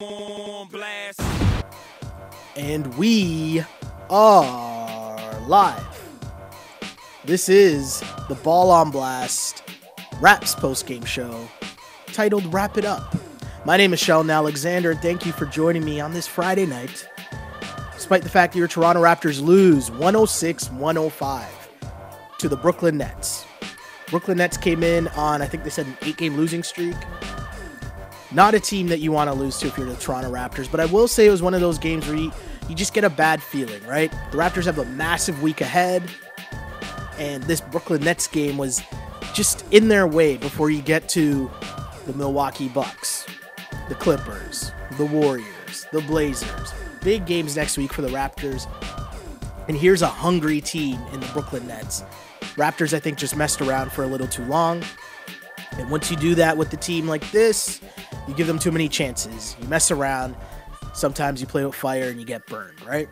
On blast. And we are live. This is the Ball on Blast Raps postgame show titled Wrap It Up. My name is Sheldon Alexander, and thank you for joining me on this Friday night. Despite the fact that your Toronto Raptors lose 106-105 to the Brooklyn Nets. Brooklyn Nets came in on, I think they said, an 8-game losing streak. Not a team that you want to lose to if you're the Toronto Raptors, but I will say it was one of those games where you just get a bad feeling, right? The Raptors have a massive week ahead, and this Brooklyn Nets game was just in their way before you get to the Milwaukee Bucks, the Clippers, the Warriors, the Blazers. Big games next week for the Raptors, and here's a hungry team in the Brooklyn Nets. Raptors, I think, just messed around for a little too long, and once you do that with the team like this, you give them too many chances. You mess around. Sometimes you play with fire and you get burned, right?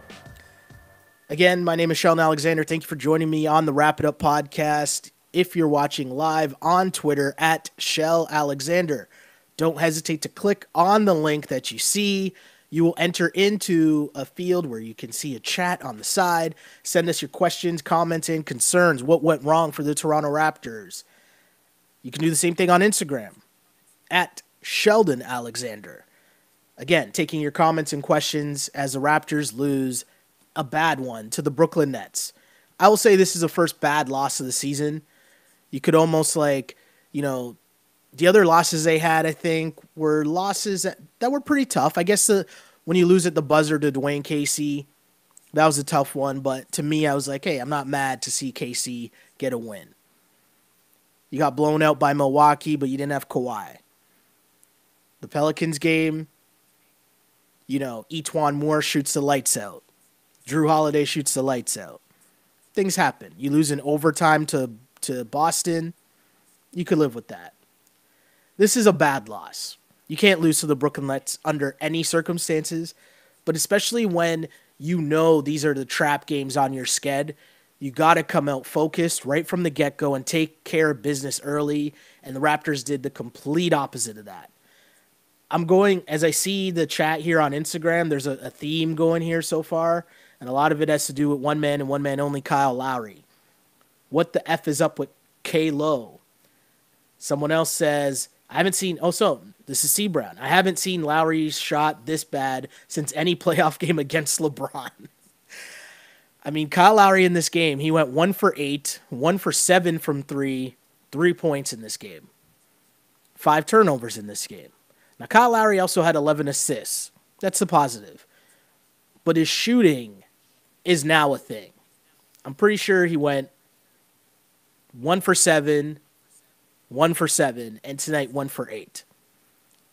Again, my name is Sheldon Alexander. Thank you for joining me on the Wrap It Up podcast. If you're watching live on Twitter at Shell Alexander, don't hesitate to click on the link that you see. You will enter into a field where you can see a chat on the side. Send us your questions, comments, and concerns. What went wrong for the Toronto Raptors? You can do the same thing on Instagram at Sheldon Alexander. Again, taking your comments and questions as the Raptors lose a bad one to the Brooklyn Nets. I will say this is the first bad loss of the season. You could almost the other losses they had, I think, were losses that were pretty tough. I guess when you lose at the buzzer to Dwayne Casey, that was a tough one. But to me, I was like, hey, I'm not mad to see Casey get a win. You got blown out by Milwaukee, but you didn't have Kawhi. The Pelicans game, Etuan Moore shoots the lights out. Drew Holiday shoots the lights out. Things happen. You lose in overtime to Boston. You could live with that. This is a bad loss. You can't lose to the Brooklyn Nets under any circumstances, but especially when these are the trap games on your sched. You got to come out focused right from the get-go and take care of business early, and the Raptors did the complete opposite of that. As I see the chat here on Instagram, there's a theme going here so far, and a lot of it has to do with one man and one man only, Kyle Lowry. What the F is up with K-Lo? Someone else says, this is C. Brown. I haven't seen Lowry's shot this bad since any playoff game against LeBron. I mean, Kyle Lowry in this game, he went 1 for 8, 1 for 7 from 3 points in this game. 5 turnovers in this game. Now, Kyle Lowry also had 11 assists. That's the positive. But his shooting is now a thing. I'm pretty sure he went 1 for 7, 1 for 7, and tonight 1 for 8.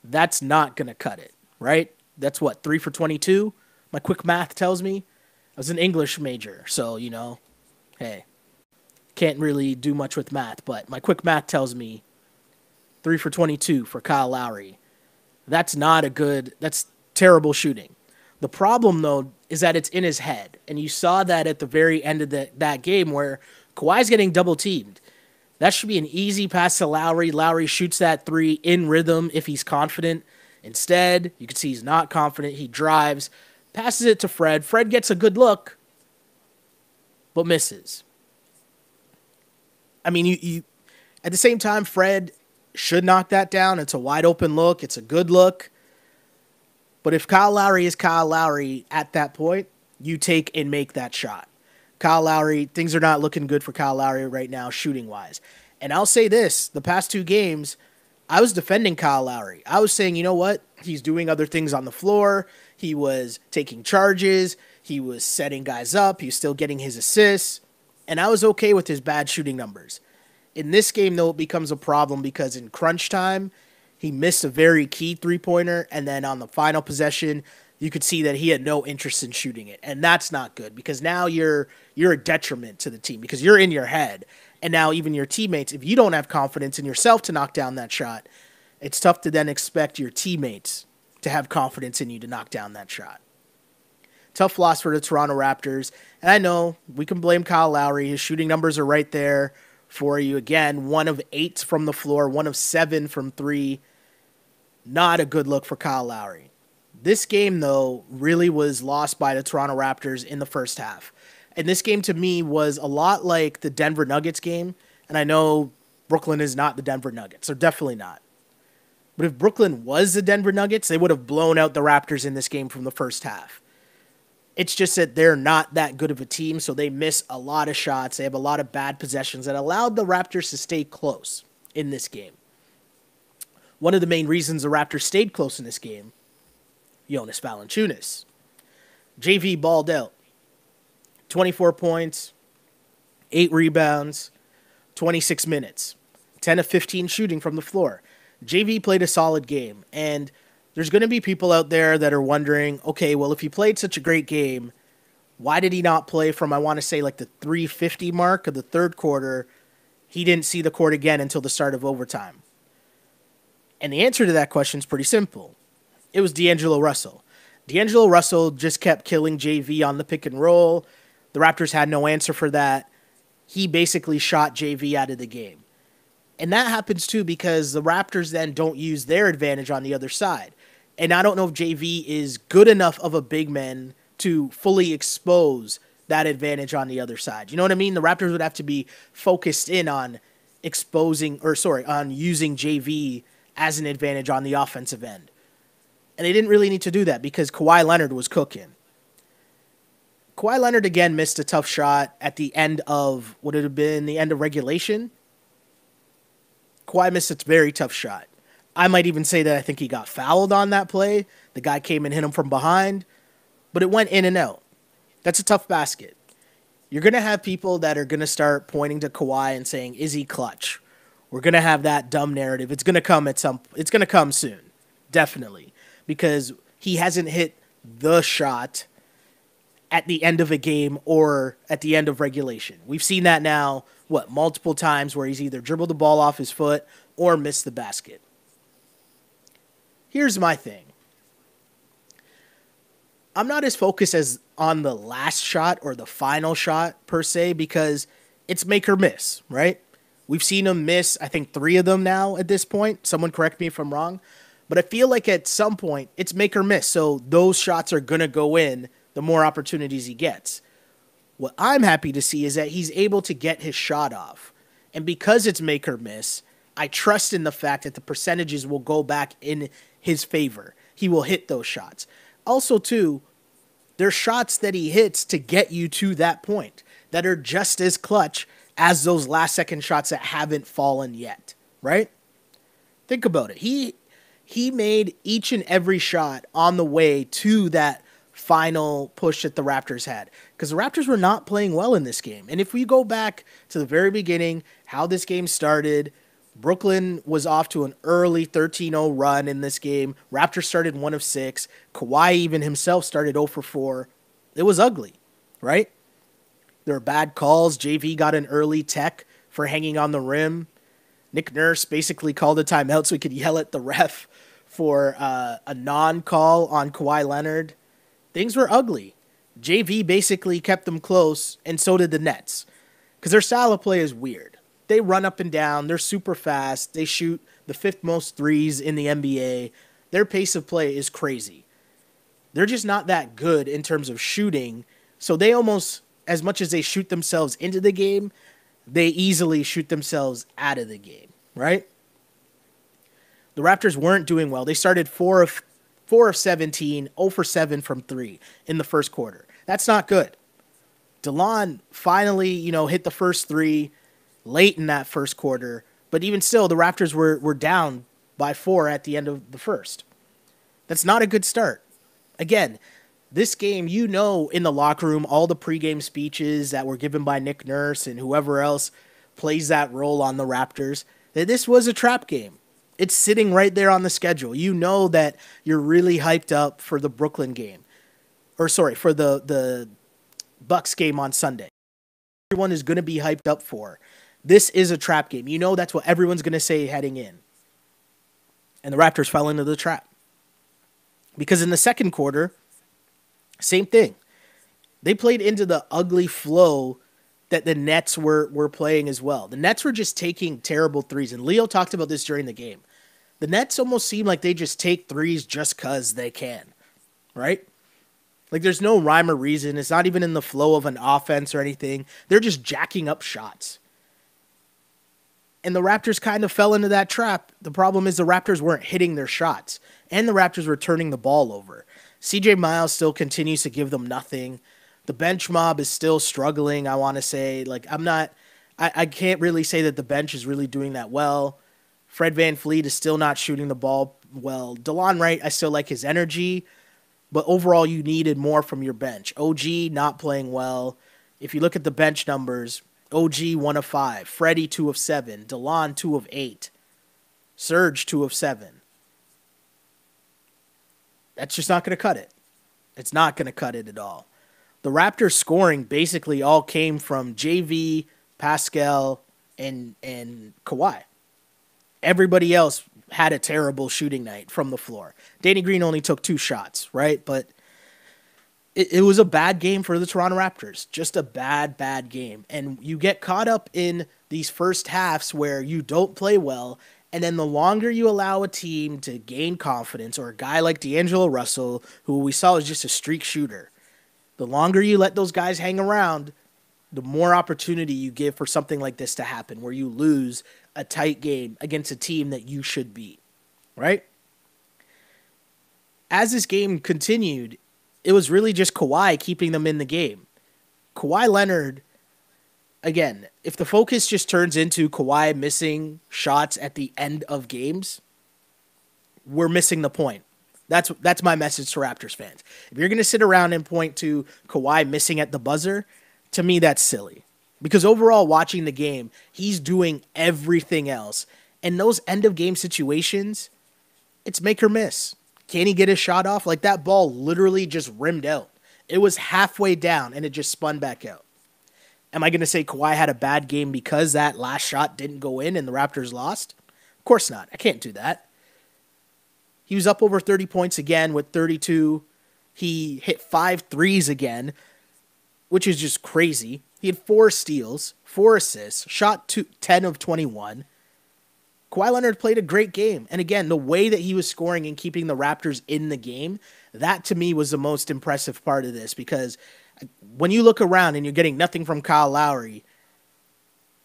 That's not going to cut it, right? That's 3 for 22? My quick math tells me. I was an English major, so, hey, can't really do much with math, but my quick math tells me 3 for 22 for Kyle Lowry. That's terrible shooting. The problem, though, is that it's in his head. And you saw that at the very end of that game where Kawhi's getting double-teamed. That should be an easy pass to Lowry. Lowry shoots that 3 in rhythm if he's confident. Instead, you can see he's not confident. He drives, passes it to Fred. Fred gets a good look, but misses. I mean, you at the same time, Fred should knock that down. It's a wide open look. It's a good look. But if Kyle Lowry is Kyle Lowry at that point, you take and make that shot. Kyle Lowry, things are not looking good for Kyle Lowry right now, shooting-wise. And I'll say this, the past 2 games, I was defending Kyle Lowry. I was saying, you know what? He's doing other things on the floor. He was taking charges. He was setting guys up. He was still getting his assists. And I was okay with his bad shooting numbers. In this game, though, it becomes a problem because in crunch time, he missed a very key three-pointer, and then on the final possession, you could see that he had no interest in shooting it. And that's not good because now you're a detriment to the team because you're in your head. And now even your teammates, if you don't have confidence in yourself to knock down that shot, it's tough to then expect your teammates to have confidence in you to knock down that shot. Tough loss for the Toronto Raptors. And I know we can blame Kyle Lowry. His shooting numbers are right there for you. Again, 1 of 8 from the floor, 1 of 7 from 3. Not a good look for Kyle Lowry. This game, though, really was lost by the Toronto Raptors in the first half. And this game to me was a lot like the Denver Nuggets game. And I know Brooklyn is not the Denver Nuggets. They're definitely not. But if Brooklyn was the Denver Nuggets, they would have blown out the Raptors in this game from the first half. It's just that they're not that good of a team, so they miss a lot of shots. They have a lot of bad possessions that allowed the Raptors to stay close in this game. One of the main reasons the Raptors stayed close in this game, Jonas Valanciunas. JV balled out. 24 points, 8 rebounds, 26 minutes, 10 of 15 shooting from the floor. JV played a solid game, and there's going to be people out there that are wondering, okay, well, if he played such a great game, why did he not play from, I want to say, like the 3:50 mark of the third quarter? He didn't see the court again until the start of overtime. And the answer to that question is pretty simple. It was D'Angelo Russell. D'Angelo Russell just kept killing JV on the pick and roll. The Raptors had no answer for that. He basically shot JV out of the game. And that happens too because the Raptors then don't use their advantage on the other side. And I don't know if JV is good enough of a big man to fully expose that advantage on the other side. You know what I mean? The Raptors would have to be focused in on on using JV as an advantage on the offensive end. And they didn't really need to do that because Kawhi Leonard was cooking. Kawhi Leonard again missed a tough shot at the end of, would it have been the end of regulation? Kawhi missed a very tough shot. I might even say that I think he got fouled on that play. The guy came and hit him from behind, but it went in and out. That's a tough basket. You're going to have people that are going to start pointing to Kawhi and saying, is he clutch? We're going to have that dumb narrative. It's going to come soon. Definitely. Because he hasn't hit the shot at the end of a game or at the end of regulation. We've seen that now, multiple times where he's either dribbled the ball off his foot or missed the basket. Here's my thing. I'm not as focused as on the last shot or the final shot per se because it's make or miss, right? We've seen him miss, I think, 3 of them now at this point. Someone correct me if I'm wrong. But I feel like at some point, it's make or miss. So those shots are going to go in the more opportunities he gets. What I'm happy to see is that he's able to get his shot off. And because it's make or miss, I trust in the fact that the percentages will go back in his favor. He will hit those shots. Also, too, there's shots that he hits to get you to that point that are just as clutch as those last second shots that haven't fallen yet, right? Think about it. He made each and every shot on the way to that final push that the Raptors had. Because the Raptors were not playing well in this game. And if we go back to the very beginning, how this game started, Brooklyn was off to an early 13-0 run in this game. Raptors started 1 of 6. Kawhi even himself started 0 for 4. It was ugly, right? There were bad calls. JV got an early tech for hanging on the rim. Nick Nurse basically called a timeout so he could yell at the ref for a non-call on Kawhi Leonard. Things were ugly. JV basically kept them close, and so did the Nets. Because their style of play is weird. They run up and down. They're super fast. They shoot the 5th most threes in the NBA. Their pace of play is crazy. They're just not that good in terms of shooting. So they almost, as much as they shoot themselves into the game, they easily shoot themselves out of the game, right? The Raptors weren't doing well. They started 4 of 17, 0 for 7 from 3 in the first quarter. That's not good. DeLon finally, hit the first 3 late in that first quarter, but even still, the Raptors were down by 4 at the end of the first. That's not a good start. Again, this game, in the locker room, all the pregame speeches that were given by Nick Nurse and whoever else plays that role on the Raptors, that this was a trap game. It's sitting right there on the schedule. You know that you're really hyped up for the Brooklyn game. For the Bucks game on Sunday. Everyone is going to be hyped up for. This is a trap game. That's what everyone's going to say heading in. And the Raptors fell into the trap. Because in the second quarter, same thing. They played into the ugly flow that the Nets were playing as well. The Nets were just taking terrible threes, and Leo talked about this during the game. The Nets almost seem like they just take threes just because they can. right? Like, there's no rhyme or reason. It's not even in the flow of an offense or anything. They're just jacking up shots. And the Raptors kind of fell into that trap. The problem is the Raptors weren't hitting their shots, and the Raptors were turning the ball over. CJ Miles still continues to give them nothing. The bench mob is still struggling, I want to say. Like, I can't really say that the bench is really doing that well. Fred VanVleet is still not shooting the ball well. DeLon Wright, I still like his energy, but overall you needed more from your bench. OG not playing well. If you look at the bench numbers, OG 1 of 5, Freddie 2 of 7, DeLon 2 of 8, Serge 2 of 7. That's just not going to cut it. It's not going to cut it at all. The Raptors scoring basically all came from JV, Pascal, and Kawhi. Everybody else had a terrible shooting night from the floor. Danny Green only took 2 shots, right? But it was a bad game for the Toronto Raptors. Just a bad game. And you get caught up in these first halves where you don't play well, and then the longer you allow a team to gain confidence, or a guy like D'Angelo Russell, who we saw was just a streak shooter, the longer you let those guys hang around, the more opportunity you give for something like this to happen, where you lose a tight game against a team that you should beat, right? As this game continued, it was really just Kawhi keeping them in the game. Kawhi Leonard, again, if the focus just turns into Kawhi missing shots at the end of games, we're missing the point. That's my message to Raptors fans. If you're going to sit around and point to Kawhi missing at the buzzer, to me that's silly. Because overall, watching the game, he's doing everything else. And those end-of-game situations, it's make or miss. Can he get his shot off? Like, that ball literally just rimmed out. It was halfway down, and it just spun back out. Am I going to say Kawhi had a bad game because that last shot didn't go in and the Raptors lost? Of course not. I can't do that. He was up over 30 points again with 32. He hit 5 threes again, which is just crazy. He had 4 steals, 4 assists, shot 10 of 21. Kawhi Leonard played a great game. And again, the way that he was scoring and keeping the Raptors in the game, that to me was the most impressive part of this. Because when you look around and you're getting nothing from Kyle Lowry,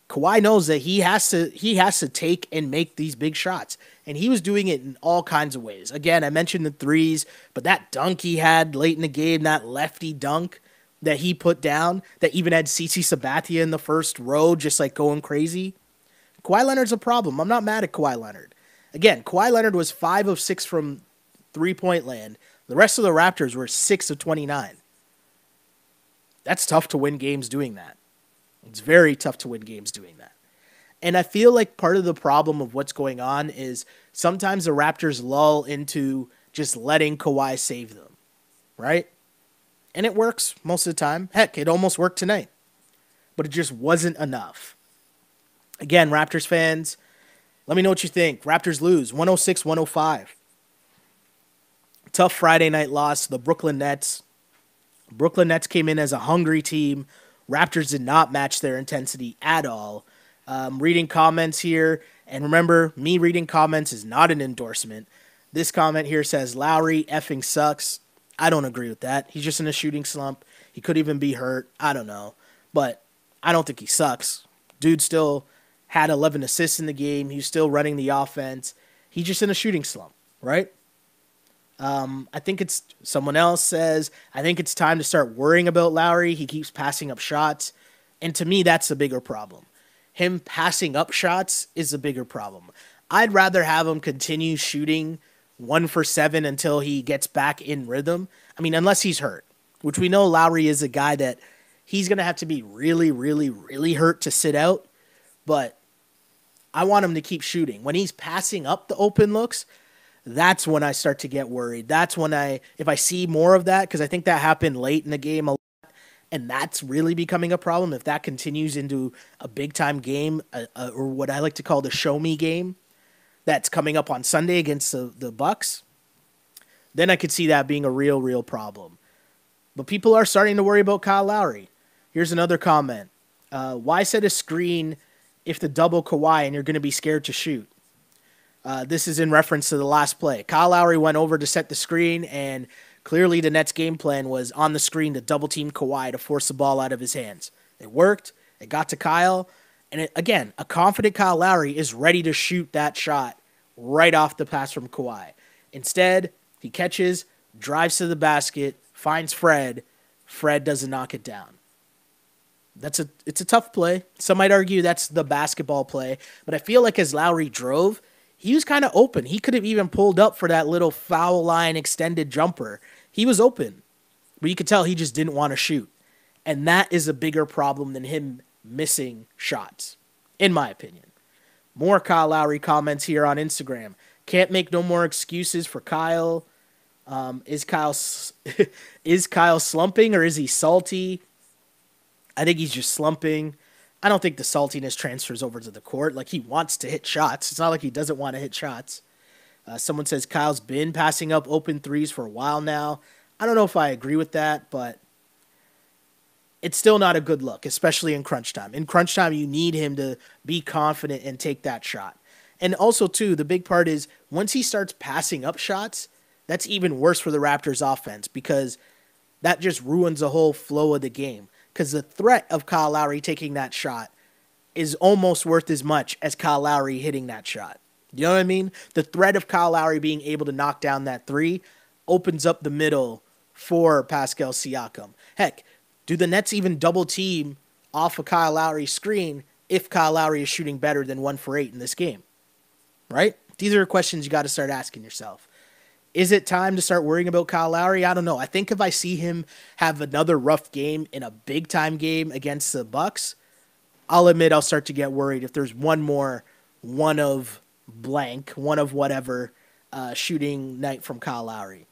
Kawhi knows that he has to take and make these big shots. And he was doing it in all kinds of ways. Again, I mentioned the threes, but that dunk he had late in the game, that lefty dunk that he put down, that even had CeCe Sabathia in the first row just like going crazy. Kawhi Leonard's a problem. I'm not mad at Kawhi Leonard. Again, Kawhi Leonard was 5 of 6 from three-point land. The rest of the Raptors were 6 of 29. That's tough to win games doing that. It's very tough to win games doing that. And I feel like part of the problem of what's going on is sometimes the Raptors lull into just letting Kawhi save them, right? And it works most of the time. Heck, it almost worked tonight. But it just wasn't enough. Again, Raptors fans, let me know what you think. Raptors lose 106-105. Tough Friday night loss to the Brooklyn Nets. Brooklyn Nets came in as a hungry team. Raptors did not match their intensity at all. Reading comments here, and remember, me reading comments is not an endorsement. This comment here says, Lowry effing sucks. I don't agree with that. He's just in a shooting slump. He could even be hurt. I don't know. But I don't think he sucks. Dude still had 11 assists in the game. He's still running the offense. He's just in a shooting slump, right? I think it's, someone else says, I think it's time to start worrying about Lowry. He keeps passing up shots. And to me, that's the bigger problem. Him passing up shots is the bigger problem. I'd rather have him continue shooting 1 for 7 until he gets back in rhythm. I mean, unless he's hurt, which we know Lowry is a guy that he's going to have to be really, really, really hurt to sit out. But I want him to keep shooting. When he's passing up the open looks, that's when I start to get worried. That's when if I see more of that, because I think that happened late in the game a lot, and that's really becoming a problem. If that continues into a big-time game, or what I like to call the show-me game, that's coming up on Sunday against the Bucks, then I could see that being a real, real problem. But people are starting to worry about Kyle Lowry. Here's another comment. Why set a screen if the double Kawhi and you're going to be scared to shoot? This is in reference to the last play. Kyle Lowry went over to set the screen, and Clearly, the Nets' game plan was on the screen to double-team Kawhi to force the ball out of his hands. It worked. It got to Kyle. And again, a confident Kyle Lowry is ready to shoot that shot right off the pass from Kawhi. Instead, he catches, drives to the basket, finds Fred. Fred doesn't knock it down. It's a tough play. Some might argue that's the basketball play. But I feel like as Lowry drove, he was kind of open. He could have even pulled up for that little foul line extended jumper. He was open. But you could tell he just didn't want to shoot. And that is a bigger problem than him missing shots, in my opinion. More Kyle Lowry comments here on Instagram. Can't make no more excuses for Kyle. Is Kyle slumping or is he salty? I think he's just slumping. I don't think the saltiness transfers over to the court. Like, he wants to hit shots. It's not like he doesn't want to hit shots. Someone says Kyle's been passing up open threes for a while now. I don't know if I agree with that, but it's still not a good look, especially in crunch time. In crunch time, you need him to be confident and take that shot. And also, too, the big part is once he starts passing up shots, that's even worse for the Raptors offense because that just ruins the whole flow of the game. Because the threat of Kyle Lowry taking that shot is almost worth as much as Kyle Lowry hitting that shot. You know what I mean? The threat of Kyle Lowry being able to knock down that three opens up the middle for Pascal Siakam. Heck, do the Nets even double team off of Kyle Lowry's screen if Kyle Lowry is shooting better than 1 for 8 in this game? Right? These are questions you got to start asking yourself. Is it time to start worrying about Kyle Lowry? I don't know. I think if I see him have another rough game in a big-time game against the Bucks, I'll admit I'll start to get worried if there's one of blank, one of whatever shooting night from Kyle Lowry.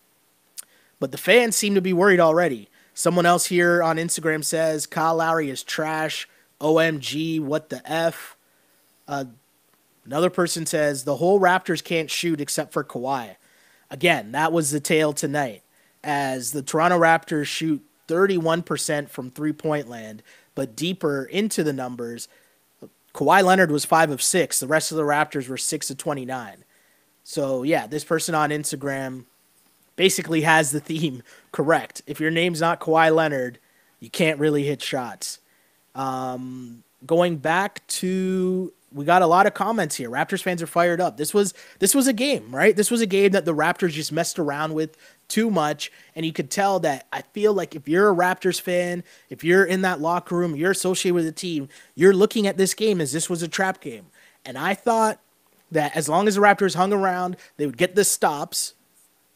But the fans seem to be worried already. Someone else here on Instagram says, Kyle Lowry is trash. OMG, what the F? Another person says, the whole Raptors can't shoot except for Kawhi. Again, that was the tale tonight, as the Toronto Raptors shoot 31% from three-point land, but deeper into the numbers, Kawhi Leonard was 5 of 6. The rest of the Raptors were 6 of 29. So, yeah, this person on Instagram basically has the theme correct. If your name's not Kawhi Leonard, you can't really hit shots. Going back to... We got a lot of comments here. Raptors fans are fired up. This was a game, right? This was a game that the Raptors just messed around with too much, and you could tell that. I feel like if you're a Raptors fan, if you're in that locker room, you're associated with the team, you're looking at this game as this was a trap game. And I thought that as long as the Raptors hung around, they would get the stops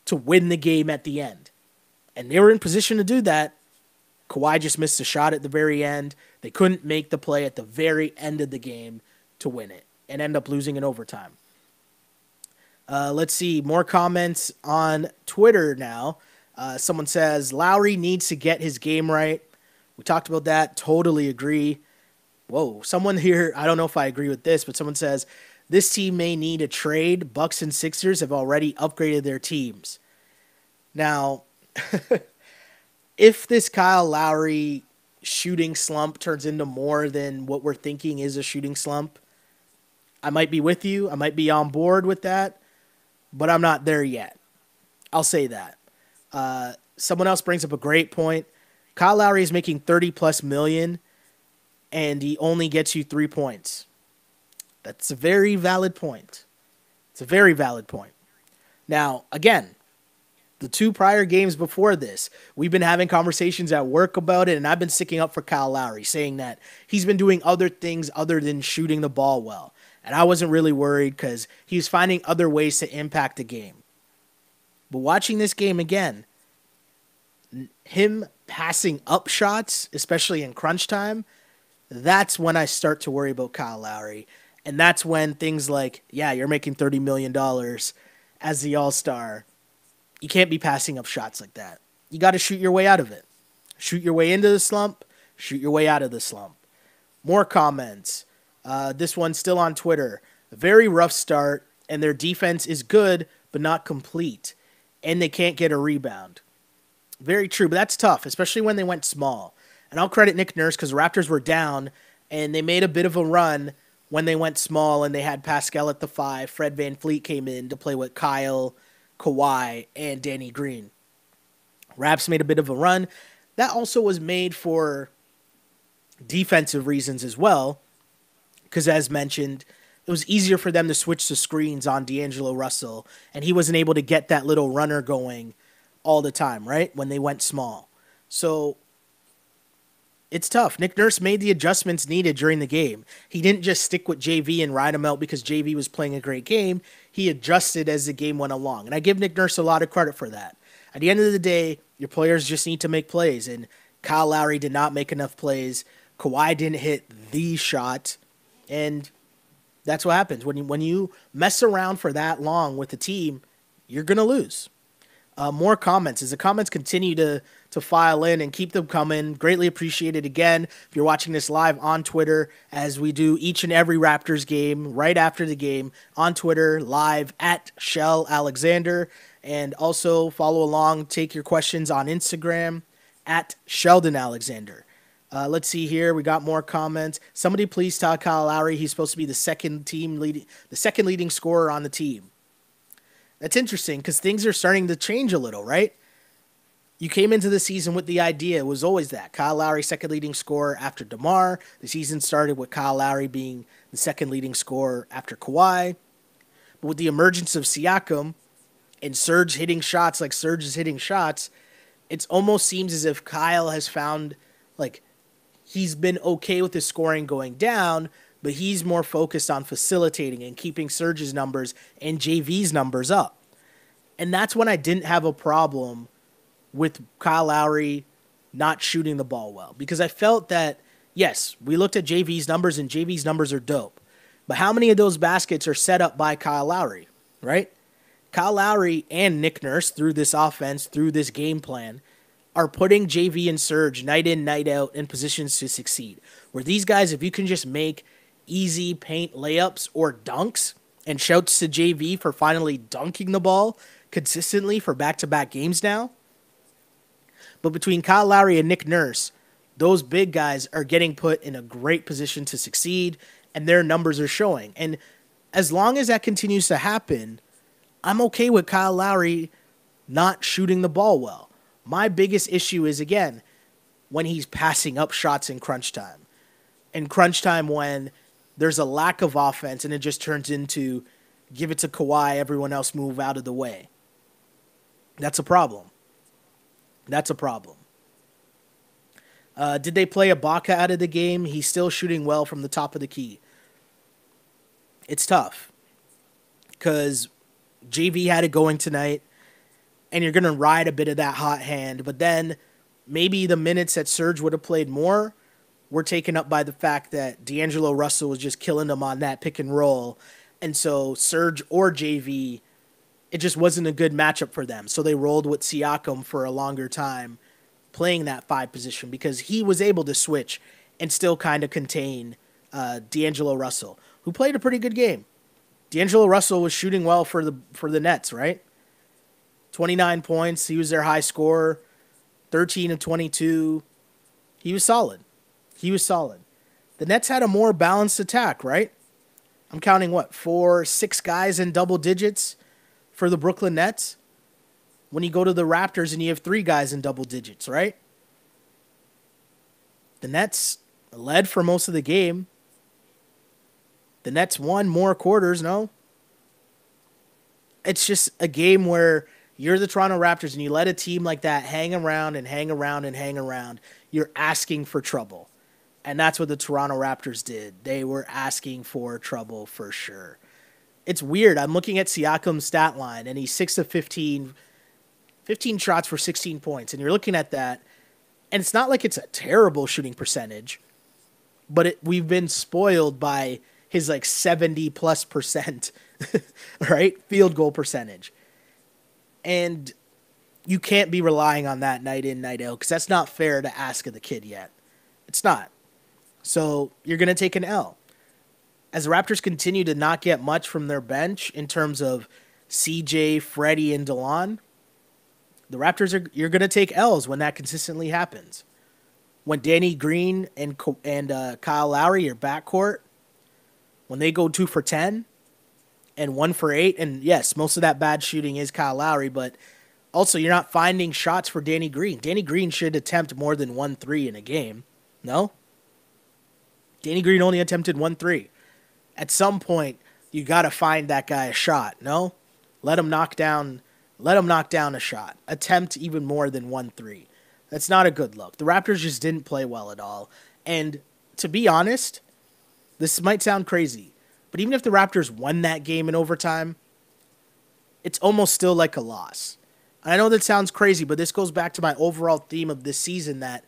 to win the game at the end. And they were in position to do that. Kawhi just missed a shot at the very end. They couldn't make the play at the very end of the game to win it and end up losing in overtime. Let's see, more comments on Twitter now. Someone says, Lowry needs to get his game right. We talked about that. Totally agree. Whoa, someone here, I don't know if I agree with this, but someone says, this team may need a trade. Bucks and Sixers have already upgraded their teams. Now, if this Kyle Lowry shooting slump turns into more than what we're thinking is a shooting slump, I might be with you. I might be on board with that, but I'm not there yet. I'll say that. Someone else brings up a great point. Kyle Lowry is making $30+ million, and he only gets you 3 points. That's a very valid point. It's a very valid point. Now, again, the 2 prior games before this, we've been having conversations at work about it, and I've been sticking up for Kyle Lowry, saying that he's been doing other things other than shooting the ball well. And I wasn't really worried because he's finding other ways to impact the game. But watching this game again, him passing up shots, especially in crunch time, that's when I start to worry about Kyle Lowry. And that's when things like, yeah, you're making $30 million as the All-Star. You can't be passing up shots like that. You got to shoot your way out of it. Shoot your way into the slump. Shoot your way out of the slump. More comments. This one's still on Twitter. A very rough start, and their defense is good, but not complete. And they can't get a rebound. Very true, but that's tough, especially when they went small. And I'll credit Nick Nurse because the Raptors were down, and they made a bit of a run when they went small, and they had Pascal at the 5. Fred VanVleet came in to play with Kyle, Kawhi, and Danny Green. Raps made a bit of a run. That also was made for defensive reasons as well, because as mentioned, it was easier for them to switch the screens on D'Angelo Russell, and he wasn't able to get that little runner going all the time, right, when they went small. So it's tough. Nick Nurse made the adjustments needed during the game. He didn't just stick with JV and ride him out because JV was playing a great game. He adjusted as the game went along, and I give Nick Nurse a lot of credit for that. At the end of the day, your players just need to make plays, and Kyle Lowry did not make enough plays. Kawhi didn't hit the shot, and that's what happens. When you mess around for that long with the team, you're going to lose. More comments. As the comments continue to file in, and keep them coming, greatly appreciated. Again, if you're watching this live on Twitter, as we do each and every Raptors game, right after the game, on Twitter, live at Shell Alexander, and also follow along, take your questions on Instagram, at Sheldon Alexander. Let's see here. We got more comments. Somebody please tell Kyle Lowry he's supposed to be the second leading scorer on the team. That's interesting because things are starting to change a little, right? You came into the season with the idea, it was always that. Kyle Lowry, second leading scorer after DeMar. The season started with Kyle Lowry being the second leading scorer after Kawhi. But with the emergence of Siakam and Serge hitting shots like Serge is hitting shots, it almost seems as if Kyle has found, like, he's been okay with his scoring going down, but he's more focused on facilitating and keeping Serge's numbers and JV's numbers up. And that's when I didn't have a problem with Kyle Lowry not shooting the ball well. Because I felt that, yes, we looked at JV's numbers, and JV's numbers are dope. But how many of those baskets are set up by Kyle Lowry, right? Kyle Lowry and Nick Nurse, through this offense, through this game plan, are putting JV and Serge night in, night out in positions to succeed. Where these guys, if you can just make easy paint layups or dunks, and shouts to JV for finally dunking the ball consistently for back-to-back games now. But between Kyle Lowry and Nick Nurse, those big guys are getting put in a great position to succeed, and their numbers are showing. And as long as that continues to happen, I'm okay with Kyle Lowry not shooting the ball well. My biggest issue is, again, when he's passing up shots in crunch time. In crunch time when there's a lack of offense and it just turns into give it to Kawhi, everyone else move out of the way. That's a problem. That's a problem. Did they play Ibaka out of the game? He's still shooting well from the top of the key. It's tough because JV had it going tonight, and you're going to ride a bit of that hot hand, but then maybe the minutes that Serge would have played more were taken up by the fact that D'Angelo Russell was just killing them on that pick and roll, and so Serge or JV, it just wasn't a good matchup for them, so they rolled with Siakam for a longer time, playing that 5 position because he was able to switch and still kind of contain D'Angelo Russell, who played a pretty good game. D'Angelo Russell was shooting well for the Nets, right? 29 points. He was their high scorer. 13 of 22. He was solid. He was solid. The Nets had a more balanced attack, right? I'm counting, 6 guys in double digits for the Brooklyn Nets? When you go to the Raptors and you have 3 guys in double digits, right? The Nets led for most of the game. The Nets won more quarters, no? It's just a game where you're the Toronto Raptors and you let a team like that hang around and hang around and hang around. You're asking for trouble. And that's what the Toronto Raptors did. They were asking for trouble for sure. It's weird. I'm looking at Siakam's stat line, and he's 6 of 15, 15 shots for 16 points. And you're looking at that, and it's not like it's a terrible shooting percentage, but we've been spoiled by his 70+%, right? Field goal percentage. And you can't be relying on that night in, night out, because that's not fair to ask of the kid yet. It's not. So you're going to take an L. As the Raptors continue to not get much from their bench in terms of CJ, Freddie, and DeLon, the Raptors you're going to take L's when that consistently happens. When Danny Green and Kyle Lowry are backcourt, when they go 2 for 10 and 1 for 8, and yes, most of that bad shooting is Kyle Lowry, but Also, you're not finding shots for Danny Green. Danny Green should attempt more than 1 3 in a game. No? Danny Green only attempted 1 3. At some point, you got to find that guy a shot. No? Let him knock down a shot. Attempt even more than 1 3. That's not a good look. The Raptors just didn't play well at all. And to be honest, this might sound crazy, but even if the Raptors won that game in overtime, it's almost still like a loss. And I know that sounds crazy, but this goes back to my overall theme of this season, that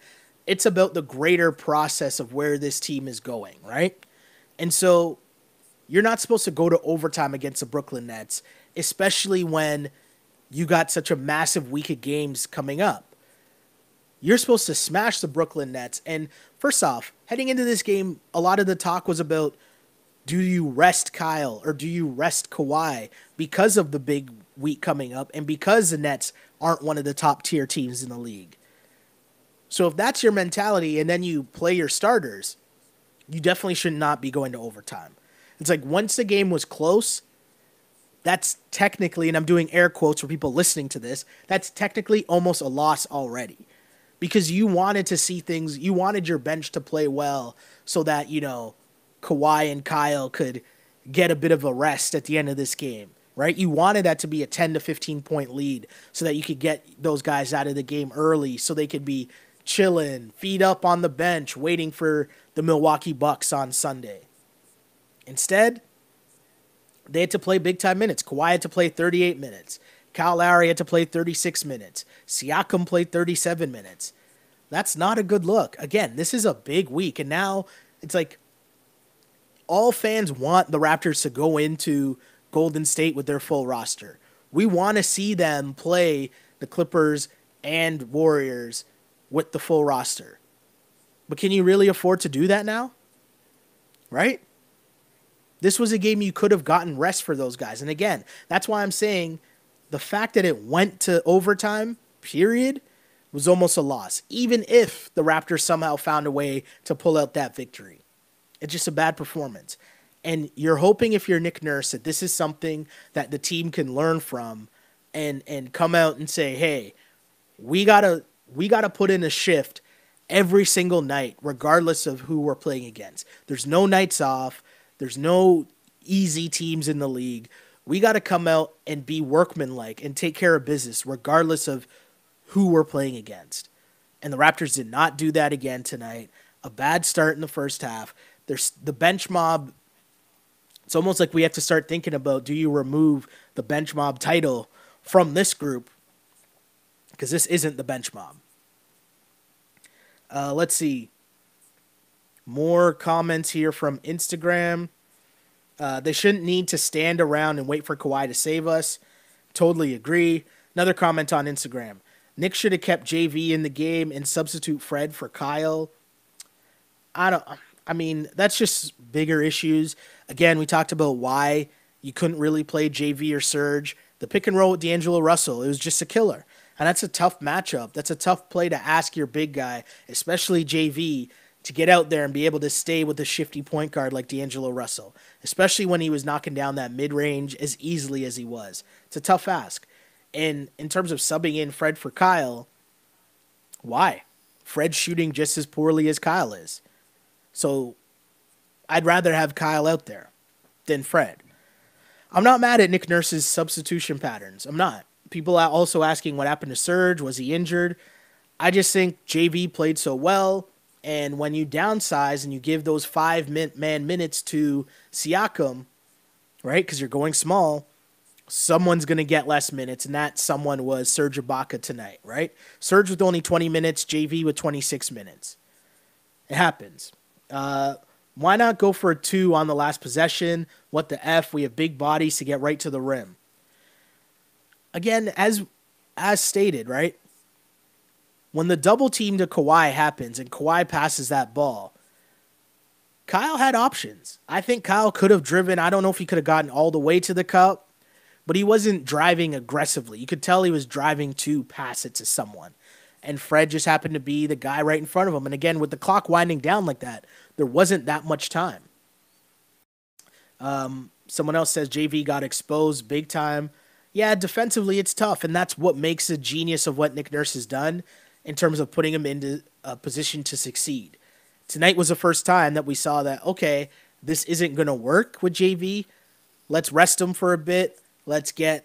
it's about the greater process of where this team is going, right? And so you're not supposed to go to overtime against the Brooklyn Nets, especially when you got such a massive week of games coming up. You're supposed to smash the Brooklyn Nets. And first off, heading into this game, a lot of the talk was about, do you rest Kyle or do you rest Kawhi because of the big week coming up and because the Nets aren't one of the top tier teams in the league? So if that's your mentality and then you play your starters, you definitely should not be going to overtime. It's like once the game was close, that's technically, and I'm doing air quotes for people listening to this, that's technically almost a loss already. Because you wanted to see things, you wanted your bench to play well so that, Kawhi and Kyle could get a bit of a rest at the end of this game, right? You wanted that to be a 10 to 15 point lead so that you could get those guys out of the game early so they could be chilling, feet up on the bench, waiting for the Milwaukee Bucks on Sunday. Instead, they had to play big-time minutes. Kawhi had to play 38 minutes. Kyle Lowry had to play 36 minutes. Siakam played 37 minutes. That's not a good look. Again, this is a big week, and now it's like all fans want the Raptors to go into Golden State with their full roster. We want to see them play the Clippers and Warriors with the full roster. But can you really afford to do that now? Right? This was a game you could have gotten rest for those guys. And again, that's why I'm saying the fact that it went to overtime, period, was almost a loss, even if the Raptors somehow found a way to pull out that victory. It's just a bad performance. And you're hoping, if you're Nick Nurse, that this is something that the team can learn from and come out and say, hey, we gotta put in a shift every single night, regardless of who we're playing against. There's no nights off. There's no easy teams in the league. We got to come out and be workmanlike and take care of business regardless of who we're playing against. And the Raptors did not do that again tonight. A bad start in the first half. There's the bench mob. It's almost like we have to start thinking about, do you remove the bench mob title from this group? Because this isn't the bench mob. Let's see. More comments here from Instagram. They shouldn't need to stand around and wait for Kawhi to save us. Totally agree. Another comment on Instagram. Nick should have kept JV in the game and substitute Fred for Kyle. I mean, that's just bigger issues. Again, we talked about why you couldn't really play JV or Serge. The pick and roll with D'Angelo Russell, it was just a killer. And that's a tough matchup. That's a tough play to ask your big guy, especially JV, to get out there and be able to stay with a shifty point guard like D'Angelo Russell, especially when he was knocking down that mid-range as easily as he was. It's a tough ask. And in terms of subbing in Fred for Kyle, why? Fred's shooting just as poorly as Kyle is. So I'd rather have Kyle out there than Fred. I'm not mad at Nick Nurse's substitution patterns. I'm not. People are also asking what happened to Serge. Was he injured? I just think JV played so well. And when you downsize and you give those 5-man minutes to Siakam, right, because you're going small, someone's going to get less minutes, and that someone was Serge Ibaka tonight, right? Serge with only 20 minutes, JV with 26 minutes. It happens. Why not go for a 2 on the last possession? What the F? We have big bodies to get right to the rim. Again, as stated, right? When the double team to Kawhi happens and Kawhi passes that ball, Kyle had options. I think Kyle could have driven. I don't know if he could have gotten all the way to the cup, but he wasn't driving aggressively. You could tell he was driving to pass it to someone. And Fred just happened to be the guy right in front of him. And again, with the clock winding down like that, there wasn't that much time. Someone else says JV got exposed big time. Yeah, defensively it's tough, and that's what makes a genius of what Nick Nurse has done in terms of putting him into a position to succeed. Tonight was the first time that we saw that, okay, this isn't going to work with JV. Let's rest him for a bit. Let's get,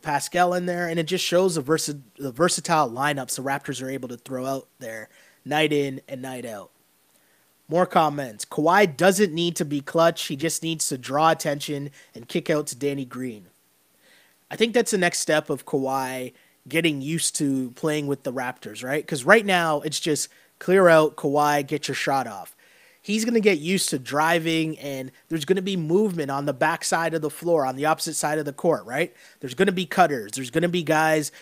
Pascal in there. And it just shows the versatile lineups the Raptors are able to throw out there night in and night out. More comments. Kawhi doesn't need to be clutch. He just needs to draw attention and kick out to Danny Green. I think that's the next step of Kawhi getting used to playing with the Raptors, right? Because right now it's just clear out, Kawhi, get your shot off. He's going to get used to driving, and there's going to be movement on the back side of the floor, on the opposite side of the court, right? There's going to be cutters. There's going to be guys,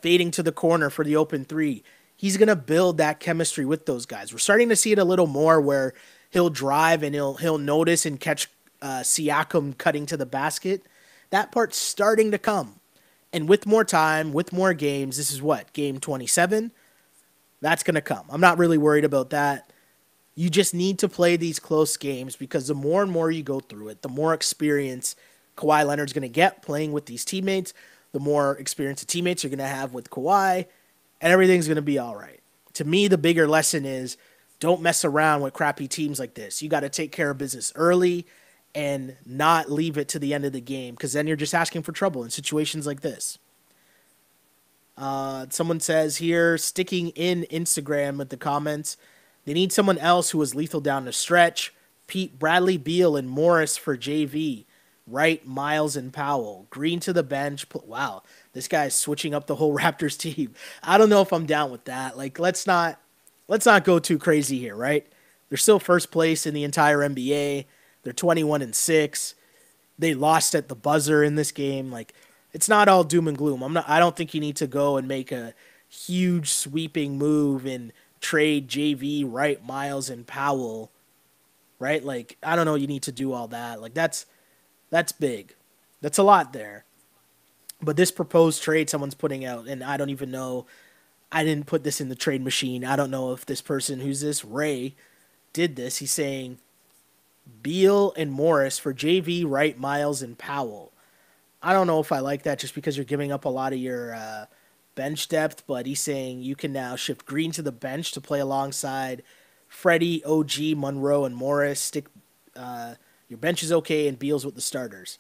fading to the corner for the open three. He's going to build that chemistry with those guys. We're starting to see it a little more where he'll drive and he'll notice and catch Siakam cutting to the basket. That part's starting to come. And with more time, with more games, this is what, game 27? That's going to come. I'm not really worried about that. You just need to play these close games because the more and more you go through it, the more experience Kawhi Leonard's going to get playing with these teammates, the more experience the teammates are going to have with Kawhi, and everything's going to be all right. To me, the bigger lesson is don't mess around with crappy teams like this. You got to take care of business early and not leave it to the end of the game because then you're just asking for trouble in situations like this. Someone says here, sticking in Instagram with the comments, they need someone else who was lethal down the stretch. Pete, Bradley Beal, and Morris for JV. Wright, Miles, and Powell. Green to the bench. Wow, this guy's switching up the whole Raptors team. I don't know if I'm down with that. Like, let's not go too crazy here, right? They're still first place in the entire NBA. They're 21-6. They lost at the buzzer in this game. Like, it's not all doom and gloom. I don't think you need to go and make a huge sweeping move and trade JV, Wright, Miles, and Powell, right? Like, I don't know. You need to do all that. Like, that's big. That's a lot there. But this proposed trade someone's putting out, and I don't even know. I didn't put this in the trade machine. I don't know if this person, who's this, Ray, did this. He's saying Beal and Morris for JV, Wright, Miles, and Powell. I don't know if I like that just because you're giving up a lot of your bench depth, but he's saying you can now shift Green to the bench to play alongside Freddie, OG, Monroe, and Morris. Stick your bench is okay, and Beal's with the starters.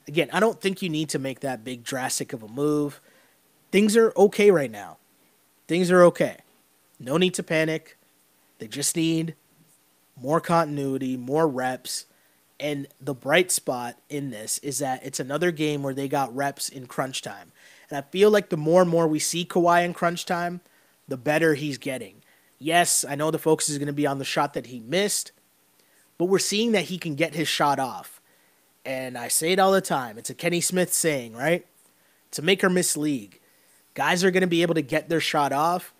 Again, I don't think you need to make that big drastic of a move. Things are okay right now. Things are okay. No need to panic. They just need more continuity, more reps. And the bright spot in this is that it's another game where they got reps in crunch time. And I feel like the more and more we see Kawhi in crunch time, the better he's getting. Yes, I know the focus is going to be on the shot that he missed, but we're seeing that he can get his shot off. And I say it all the time. It's a Kenny Smith saying, right? It's a make or miss league. Guys are going to be able to get their shot off,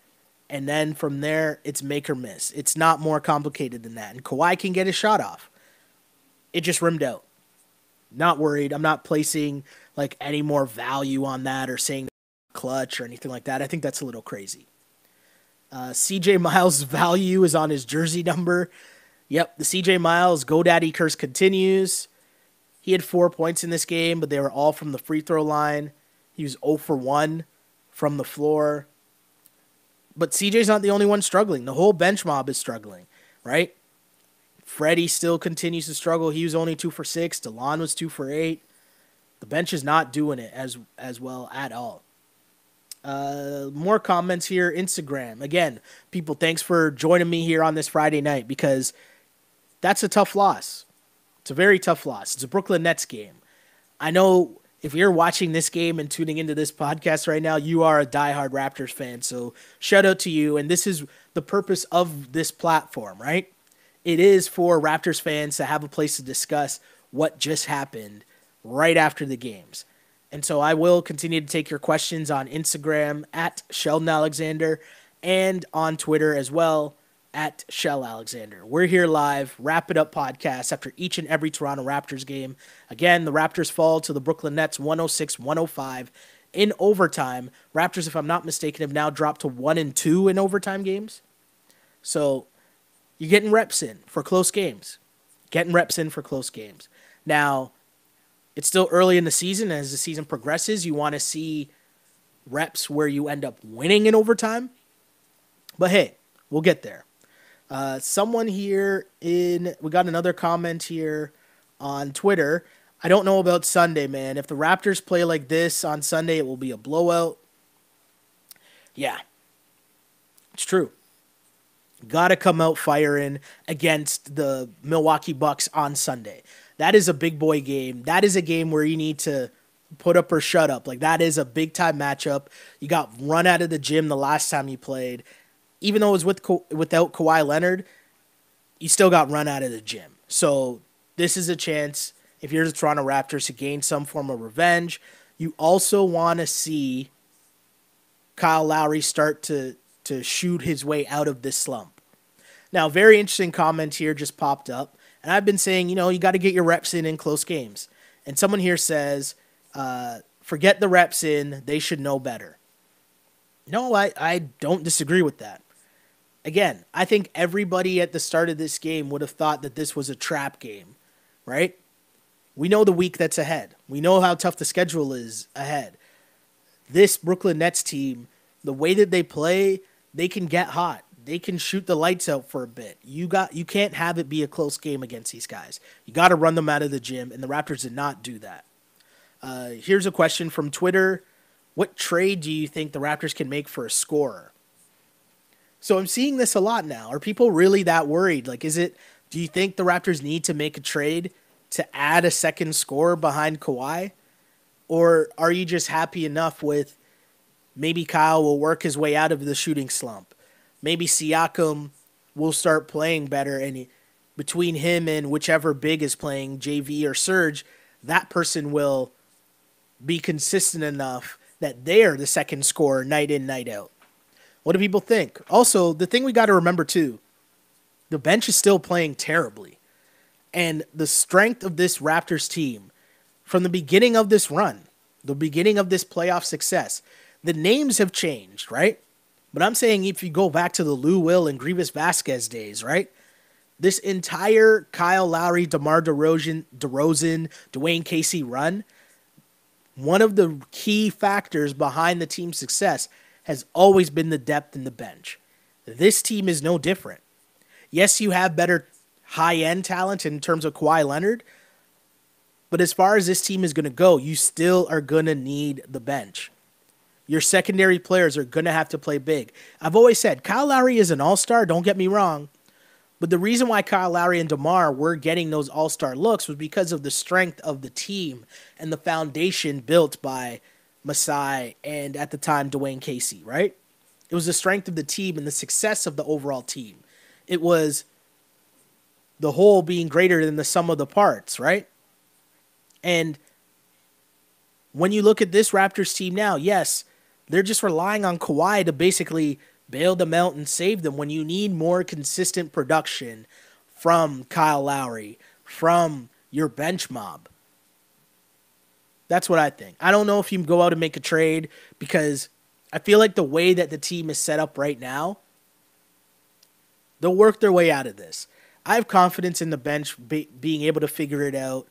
and then from there, it's make or miss. It's not more complicated than that. And Kawhi can get his shot off. It just rimmed out. Not worried. I'm not placing like any more value on that or saying clutch or anything like that. I think that's a little crazy. CJ Miles' value is on his jersey number. Yep, the CJ Miles GoDaddy curse continues. He had 4 points in this game, but they were all from the free throw line. He was 0 for 1 from the floor. But CJ's not the only one struggling. The whole bench mob is struggling, right? Freddie still continues to struggle. He was only 2 for 6. DeLon was 2 for 8. The bench is not doing it as well at all. More comments here. Instagram. Again, people, thanks for joining me here on this Friday night because that's a tough loss. It's a very tough loss. It's a Brooklyn Nets game. I know if you're watching this game and tuning into this podcast right now, you are a diehard Raptors fan. So shout out to you. And this is the purpose of this platform, right? It is for Raptors fans to have a place to discuss what just happened right after the games. And so I will continue to take your questions on Instagram at Sheldon Alexander and on Twitter as well at Shell Alexander. We're here live, Wrap It Up podcast after each and every Toronto Raptors game. Again, the Raptors fall to the Brooklyn Nets 106-105 in overtime. Raptors, if I'm not mistaken, have now dropped to 1-2 in overtime games. So you're getting reps in for close games. Now, It's still early in the season. As the season progresses, you want to see reps where you end up winning in overtime. But hey, we'll get there. Someone here we got another comment here on Twitter. I don't know about Sunday, man. If the Raptors play like this on Sunday, it will be a blowout. Yeah, it's true. Got to come out firing against the Milwaukee Bucks on Sunday. That is a big boy game. That is a game where you need to put up or shut up. Like, that is a big time matchup. You got run out of the gym the last time you played. Even though it was without Kawhi Leonard, you still got run out of the gym. So this is a chance, if you're the Toronto Raptors, to gain some form of revenge. You also want to see Kyle Lowry start to shoot his way out of this slump. Now, very interesting comment here just popped up. And I've been saying, you got to get your reps in close games. And someone here says, forget the reps in. They should know better. No, I don't disagree with that. Again, I think everybody at the start of this game would have thought that this was a trap game, right? We know the week that's ahead. We know how tough the schedule is ahead. This Brooklyn Nets team, the way that they play, they can get hot. They can shoot the lights out for a bit. You can't have it be a close game against these guys. You got to run them out of the gym, and the Raptors did not do that. Here's a question from Twitter. What trade do you think the Raptors can make for a scorer? So I'm seeing this a lot now. Are people really that worried? Like, do you think the Raptors need to make a trade to add a second scorer behind Kawhi? Or are you just happy enough with maybe Kyle will work his way out of the shooting slump? Maybe Siakam will start playing better, and between him and whichever big is playing, JV or Serge, that person will be consistent enough that they're the second scorer night in, night out. What do people think? Also, the thing we got to remember too, the bench is still playing terribly. And the strength of this Raptors team from the beginning of this run, the beginning of this playoff success, the names have changed, right? But I'm saying if you go back to the Lou Will and Grievous Vasquez days, right? This entire Kyle Lowry, DeMar DeRozan, Dwayne Casey run, one of the key factors behind the team's success has always been the depth in the bench. This team is no different. Yes, you have better high-end talent in terms of Kawhi Leonard, but as far as this team is going to go, you still are going to need the bench. Your secondary players are going to have to play big. I've always said Kyle Lowry is an all-star, don't get me wrong. But the reason why Kyle Lowry and DeMar were getting those all-star looks was because of the strength of the team and the foundation built by Masai and, at the time, Dwayne Casey, right? It was the strength of the team and the success of the overall team. It was the whole being greater than the sum of the parts, right? And when you look at this Raptors team now, yes, they're just relying on Kawhi to basically bail them out and save them when you need more consistent production from Kyle Lowry, from your bench mob. That's what I think. I don't know if you can go out and make a trade because I feel like the way that the team is set up right now, they'll work their way out of this. I have confidence in the bench being able to figure it out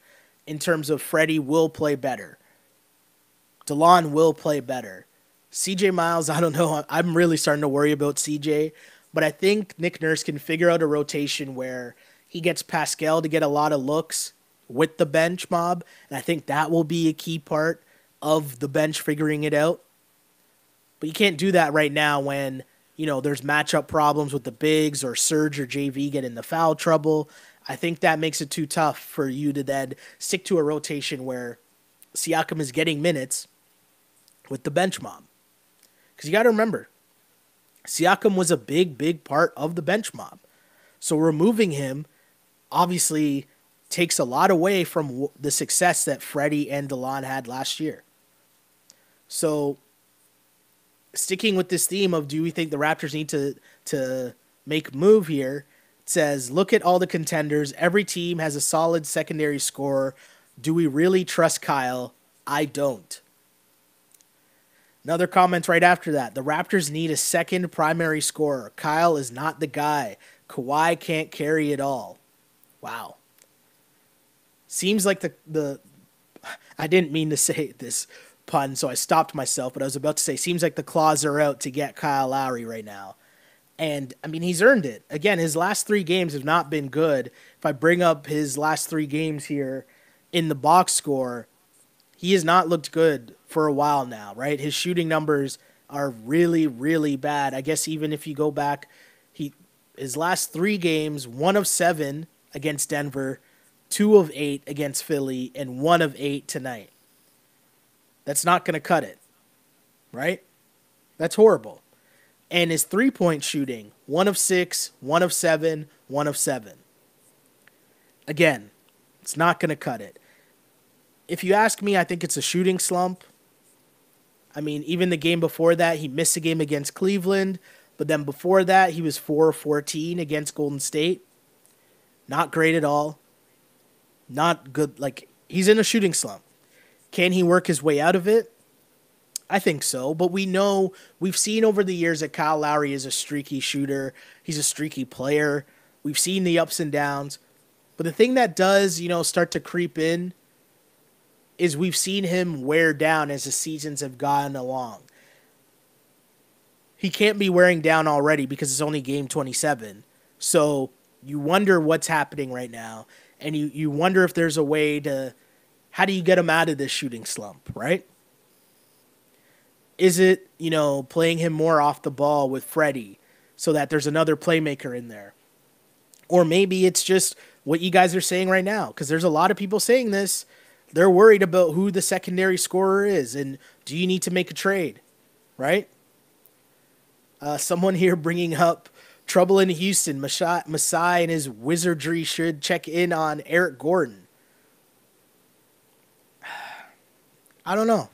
in terms of Freddie will play better. DeLon will play better. CJ Miles, I don't know. I'm really starting to worry about CJ. But I think Nick Nurse can figure out a rotation where he gets Pascal to get a lot of looks with the bench mob. And I think that will be a key part of the bench figuring it out. But you can't do that right now when, there's matchup problems with the bigs or Serge or JV get in the foul trouble. I think that makes it too tough for you to then stick to a rotation where Siakam is getting minutes with the bench mob. Because you got to remember, Siakam was a big, big part of the bench mob. So removing him obviously takes a lot away from the success that Freddie and DeLon had last year. So sticking with this theme of do we think the Raptors need to make a move here, it says, look at all the contenders. Every team has a solid secondary scorer. Do we really trust Kyle? I don't. Another comment right after that. The Raptors need a second primary scorer. Kyle is not the guy. Kawhi can't carry it all. Wow. Seems like the I didn't mean to say this pun, so I stopped myself, but I was about to say, seems like the claws are out to get Kyle Lowry right now. And, I mean, he's earned it. Again, his last 3 games have not been good. If I bring up his last 3 games here in the box score, he has not looked good for a while now, right? His shooting numbers are really, really bad. I guess even if you go back, his last 3 games, 1 of 7 against Denver, 2 of 8 against Philly, and 1 of 8 tonight. That's not going to cut it, right? That's horrible. And his 3-point shooting, 1 of 6, 1 of 7, 1 of 7. Again, it's not going to cut it. If you ask me, I think it's a shooting slump. I mean, even the game before that, he missed a game against Cleveland. But then before that, he was 4 of 14 against Golden State. Not great at all. Not good. Like, he's in a shooting slump. Can he work his way out of it? I think so, but we've seen over the years that Kyle Lowry is a streaky shooter. He's a streaky player. We've seen the ups and downs. But the thing that does, start to creep in is we've seen him wear down as the seasons have gone along. He can't be wearing down already because it's only game 27. So you wonder what's happening right now, and you wonder if there's a way to, how do you get him out of this shooting slump, right? Is it, playing him more off the ball with Freddie so that there's another playmaker in there? Or maybe it's just what you guys are saying right now, because there's a lot of people saying this. They're worried about who the secondary scorer is, and do you need to make a trade, right? Someone here bringing up trouble in Houston. Masai and his wizardry should check in on Eric Gordon. I don't know.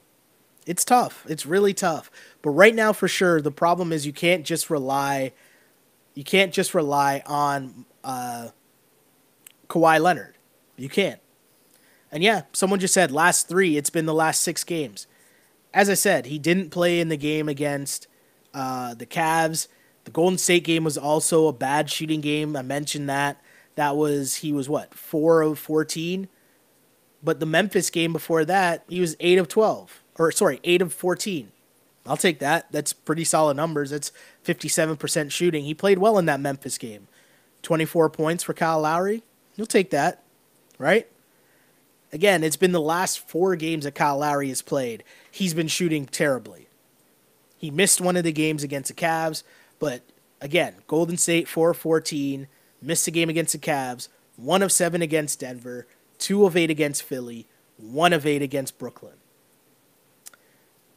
It's tough. It's really tough. But right now, for sure, the problem is you can't just rely on Kawhi Leonard. You can't. And yeah, someone just said last 3, it's been the last 6 games. As I said, he didn't play in the game against the Cavs. The Golden State game was also a bad shooting game. I mentioned that. He was 4 of 14? But the Memphis game before that, he was 8 of 12. 8 of 14. I'll take that. That's pretty solid numbers. That's 57% shooting. He played well in that Memphis game. 24 points for Kyle Lowry. You'll take that, right? Again, it's been the last 4 games that Kyle Lowry has played. He's been shooting terribly. He missed one of the games against the Cavs, but again, Golden State 4 of 14, missed a game against the Cavs, 1 of 7 against Denver, 2 of 8 against Philly, 1 of 8 against Brooklyn.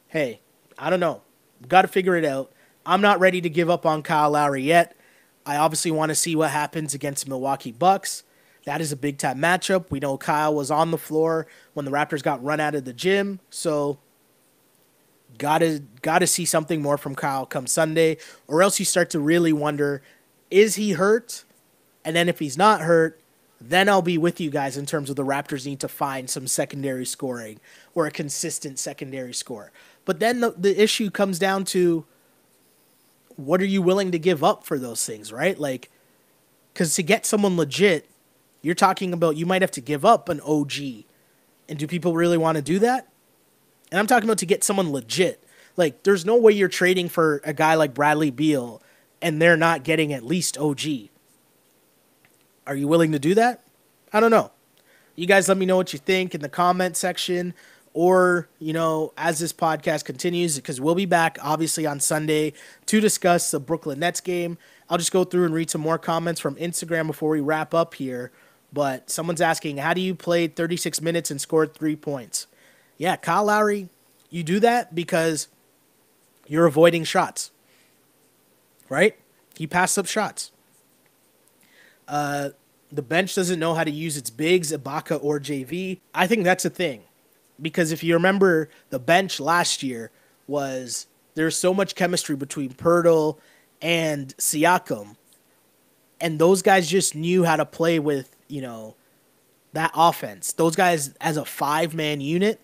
Hey, I don't know. Got to figure it out. I'm not ready to give up on Kyle Lowry yet. I obviously want to see what happens against Milwaukee Bucks. That is a big-time matchup. We know Kyle was on the floor when the Raptors got run out of the gym, so gotta see something more from Kyle come Sunday, or else you start to really wonder, is he hurt? And then if he's not hurt, then I'll be with you guys in terms of the Raptors need to find some secondary scoring or a consistent secondary score. But then the issue comes down to, what are you willing to give up for those things, right? Like, because to get someone legit, you're talking about you might have to give up an OG. And do people really want to do that? And I'm talking about to get someone legit. Like, there's no way you're trading for a guy like Bradley Beal and they're not getting at least OG. Are you willing to do that? I don't know. You guys let me know what you think in the comment section, or, as this podcast continues, because we'll be back, obviously, on Sunday to discuss the Brooklyn Nets game. I'll just go through and read some more comments from Instagram before we wrap up here. But someone's asking, how do you play 36 minutes and scored 3 points? Yeah, Kyle Lowry, you do that because you're avoiding shots, right? He passed up shots. The bench doesn't know how to use its bigs, Ibaka or JV. I think that's a thing. Because if you remember, the bench last year there's so much chemistry between Pirtle and Siakam. And those guys just knew how to play with, that offense. Those guys, as a 5-man unit,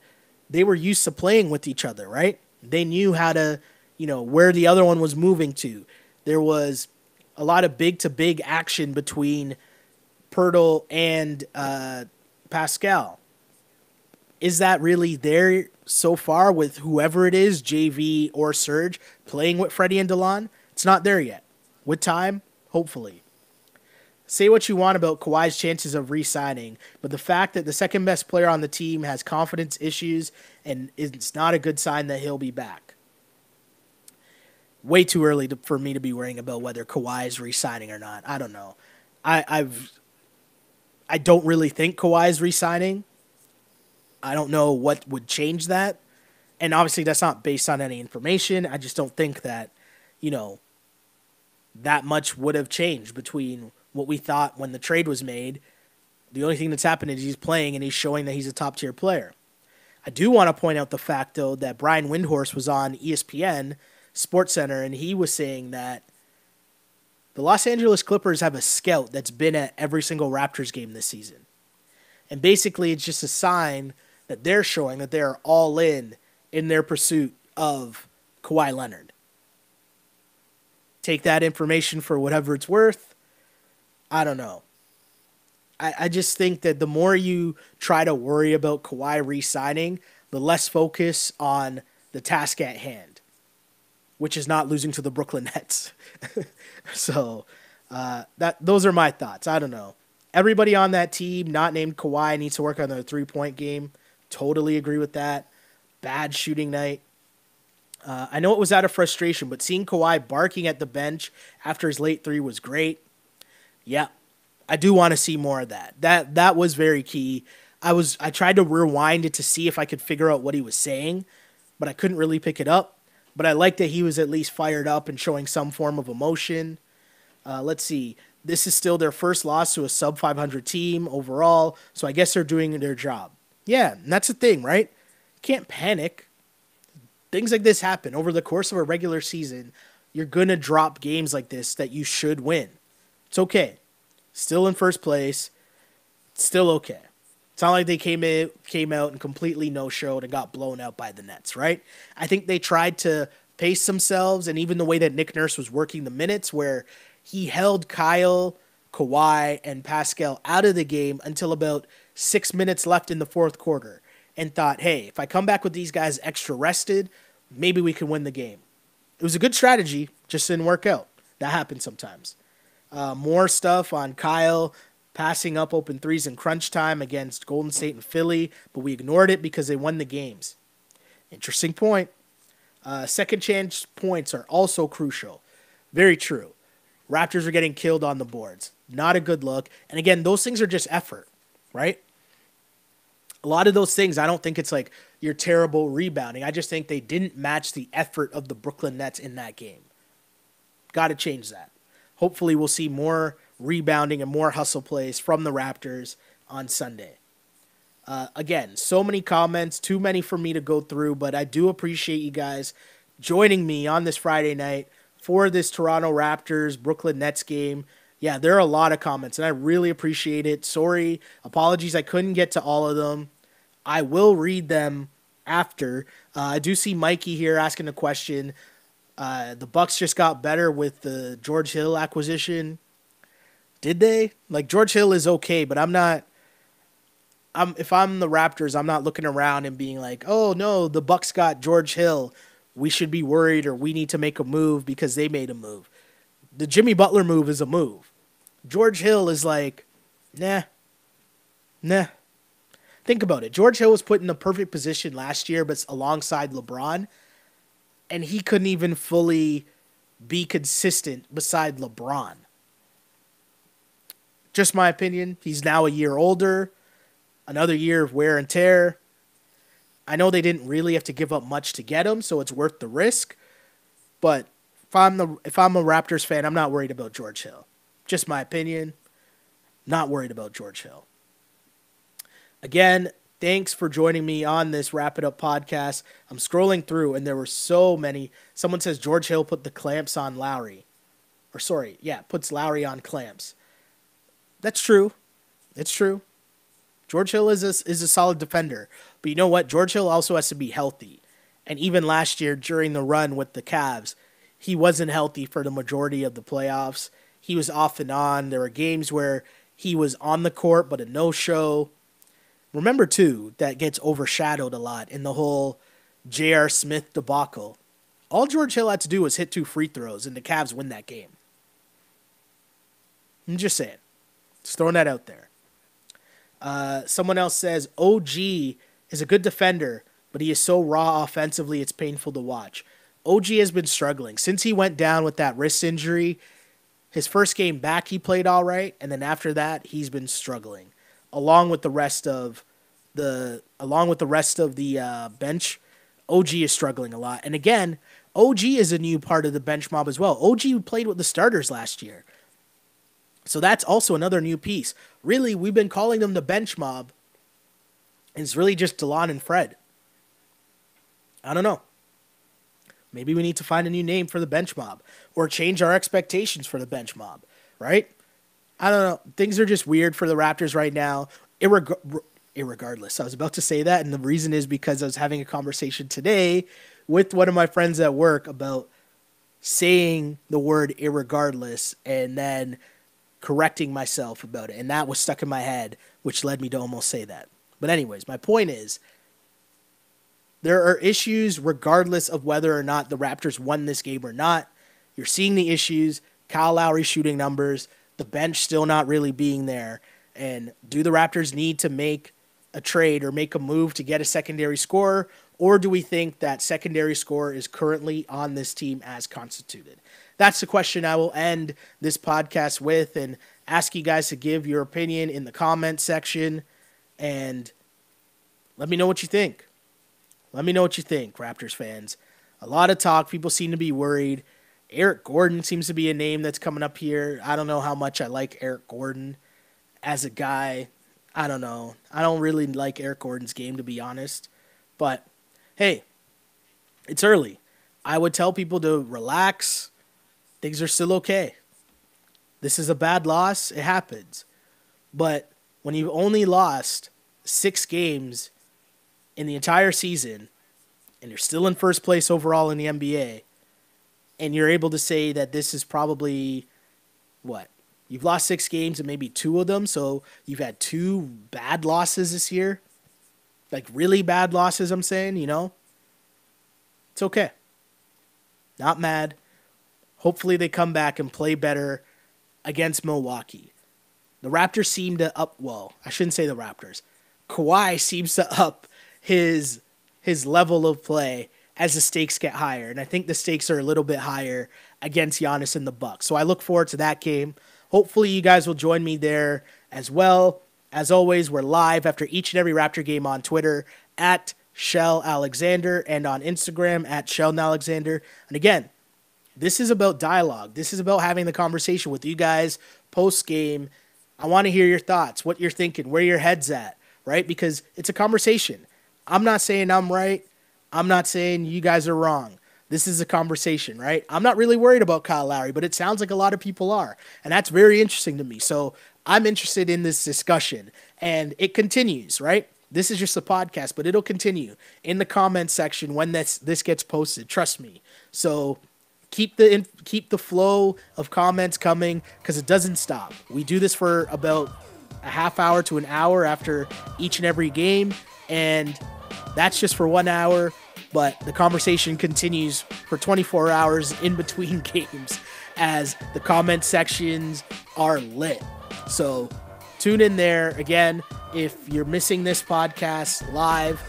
they were used to playing with each other, right? They knew how to, where the other one was moving to. There was a lot of big-to-big action between Pirtle and Pascal. is that really there so far with whoever it is, JV or Serge, playing with Freddie and DeLon? It's not there yet. With time, hopefully. Say what you want about Kawhi's chances of re-signing, but the fact that the second best player on the team has confidence issues and it's not a good sign that he'll be back. Way too early for me to be worrying about whether Kawhi is re-signing or not. I don't know. I don't really think Kawhi is re-signing. I don't know what would change that. And obviously that's not based on any information. I just don't think that, that much would have changed between what we thought when the trade was made. The only thing that's happened is he's playing and he's showing that he's a top-tier player. I do want to point out the fact, though, that Brian Windhorst was on ESPN SportsCenter, and he was saying that the Los Angeles Clippers have a scout that's been at every single Raptors game this season. And basically it's just a sign that they're showing that they're all in their pursuit of Kawhi Leonard. Take that information for whatever it's worth. I don't know. I just think that the more you try to worry about Kawhi re-signing, the less focus on the task at hand, which is not losing to the Brooklyn Nets. So those are my thoughts. I don't know. Everybody on that team, not named Kawhi, needs to work on their three-point game. Totally agree with that. Bad shooting night. I know it was out of frustration, but seeing Kawhi barking at the bench after his late three was great. Yeah, I do want to see more of that. That was very key. I tried to rewind it to see if I could figure out what he was saying, but I couldn't really pick it up. But I like that he was at least fired up and showing some form of emotion. Let's see. This is still their first loss to a sub-500 team overall, so I guess they're doing their job. Yeah, and that's the thing, right? Can't panic. Things like this happen over the course of a regular season. You're going to drop games like this that you should win. It's okay. Still in first place. It's still okay. It's not like they came out and completely no-showed and got blown out by the Nets, right? I think they tried to pace themselves, and even the way that Nick Nurse was working the minutes, where he held Kyle, Kawhi, and Pascal out of the game until about 6 minutes left in the fourth quarter, and thought, hey, if I come back with these guys extra rested, maybe we can win the game. It was a good strategy, just didn't work out. That happens sometimes. More stuff on Kyle passing up open threes in crunch time against Golden State and Philly, but we ignored it because they won the games. Interesting point. Second chance points are also crucial. Very true. Raptors are getting killed on the boards. Not a good look. And again, those things are just effort, right? A lot of those things, I don't think it's like you're terrible rebounding. I just think they didn't match the effort of the Brooklyn Nets in that game. Got to change that. Hopefully we'll see more rebounding and more hustle plays from the Raptors on Sunday. Again, so many comments, too many for me to go through, but I do appreciate you guys joining me on this Friday night for this Toronto Raptors Brooklyn Nets game. Yeah, there are a lot of comments, and I really appreciate it. Sorry, apologies, I couldn't get to all of them. I will read them after. I do see Mikey here asking a question. The Bucks just got better with the George Hill acquisition. Did they? Like, George Hill is okay, but if I'm the Raptors, I'm not looking around and being like, oh no, the Bucks got George Hill. We should be worried, or we need to make a move because they made a move. The Jimmy Butler move is a move. George Hill is like, nah. Think about it. George Hill was put in the perfect position last year, but alongside LeBron, and he couldn't even fully be consistent beside LeBron. Just my opinion. He's now a year older, another year of wear and tear. I know they didn't really have to give up much to get him, so it's worth the risk. But if I'm a Raptors fan, I'm not worried about George Hill. Just my opinion. Not worried about George Hill. Again, thanks for joining me on this Wrap It Up podcast. I'm scrolling through, and there were so many. Someone says George Hill put the clamps on Lowry. Puts Lowry on clamps. That's true. It's true. George Hill is a solid defender. But you know what? George Hill also has to be healthy. And even last year during the run with the Cavs, he wasn't healthy for the majority of the playoffs. He was off and on. There were games where he was on the court, but a no-show. remember too, that gets overshadowed a lot in the whole J.R. Smith debacle. All George Hill had to do was hit 2 free throws, and the Cavs win that game. I'm just saying. Just throwing that out there. Someone else says, OG is a good defender, but he is so raw offensively, it's painful to watch. OG has been struggling. Since he went down with that wrist injury, his first game back, he played all right, and then after that, he's been struggling. Along with the rest of the bench, OG is struggling a lot. And again, OG is a new part of the bench mob as well. OG played with the starters last year. So that's also another new piece. Really, we've been calling them the bench mob, and it's really just DeLon and Fred. I don't know. Maybe we need to find a new name for the bench mob or change our expectations for the bench mob, right? I don't know. Things are just weird for the Raptors right now. Irregardless, I was about to say that, and the reason is because I was having a conversation today with one of my friends at work about saying the word irregardless and then correcting myself about it, and that was stuck in my head, which led me to almost say that. But anyways, my point is, there are issues regardless of whether or not the Raptors won this game or not. You're seeing the issues, Kyle Lowry shooting numbers, the bench still not really being there. And do the Raptors need to make a trade or make a move to get a secondary scorer? Or do we think that secondary scorer is currently on this team as constituted? That's the question I will end this podcast with, and ask you guys to give your opinion in the comment section and let me know what you think. Let me know what you think, Raptors fans. A lot of talk. People seem to be worried. Eric Gordon seems to be a name that's coming up here. I don't know how much I like Eric Gordon as a guy. I don't know. I don't really like Eric Gordon's game, to be honest. But, hey, it's early. I would tell people to relax. Things are still okay. This is a bad loss. It happens. But when you've only lost 6 games in the entire season, and you're still in first place overall in the NBA, and you're able to say that this is probably, what? You've lost 6 games and maybe 2 of them, so you've had 2 bad losses this year. Like, really bad losses, I'm saying, you know? It's okay. Not mad. Hopefully they come back and play better against Milwaukee. The Raptors seem to I shouldn't say the Raptors. Kawhi seems to up his level of play as the stakes get higher. And I think the stakes are a little bit higher against Giannis and the Bucks. So I look forward to that game. Hopefully you guys will join me there as well. As always, we're live after each and every Raptor game on Twitter at Shell Alexander and on Instagram at Sheldon Alexander. And again, this is about dialogue. This is about having the conversation with you guys post-game. I want to hear your thoughts, what you're thinking, where your head's at, right? Because it's a conversation. I'm not saying I'm right. I'm not saying you guys are wrong. This is a conversation, right? I'm not really worried about Kyle Lowry, but it sounds like a lot of people are. And that's very interesting to me. So I'm interested in this discussion. And it continues, right? This is just a podcast, but it'll continue in the comments section when this gets posted. Trust me. So keep the flow of comments coming because it doesn't stop. We do this for about a half hour to an hour after each and every game. And that's just for 1 hour. But the conversation continues for 24 hours in between games as the comment sections are lit. So tune in there. Again, if you're missing this podcast live,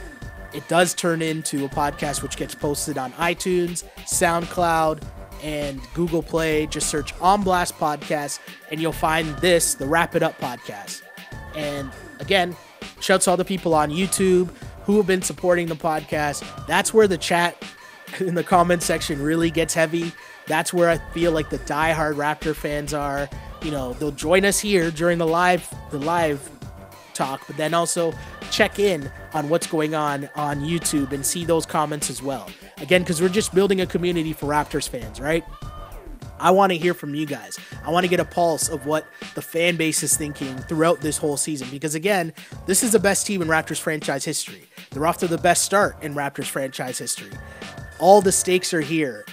it does turn into a podcast which gets posted on iTunes, SoundCloud, and Google Play. Just search On Blast Podcast, and you'll find this, the Wrap It Up Podcast. And again, shouts to all the people on YouTube who have been supporting the podcast. That's where the chat in the comment section really gets heavy. That's where I feel like the diehard Raptor fans are. You know, they'll join us here during the live talk, but then also check in on what's going on YouTube and see those comments as well. Again, because we're just building a community for Raptors fans, right? I want to hear from you guys. I want to get a pulse of what the fan base is thinking throughout this whole season. Because again, this is the best team in Raptors franchise history. They're off to the best start in Raptors franchise history. All the stakes are here.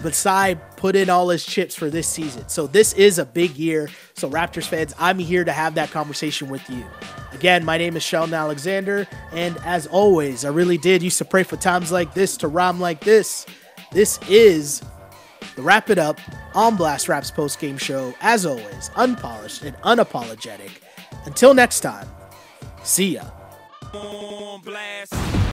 Masai put in all his chips for this season. So this is a big year. So Raptors fans, I'm here to have that conversation with you. Again, my name is Sheldon Alexander, and as always, I really did used to pray for times like this to rhyme like this. This is the Wrap It Up on Blast Raps post-game show. As always, unpolished and unapologetic. Until next time, see ya.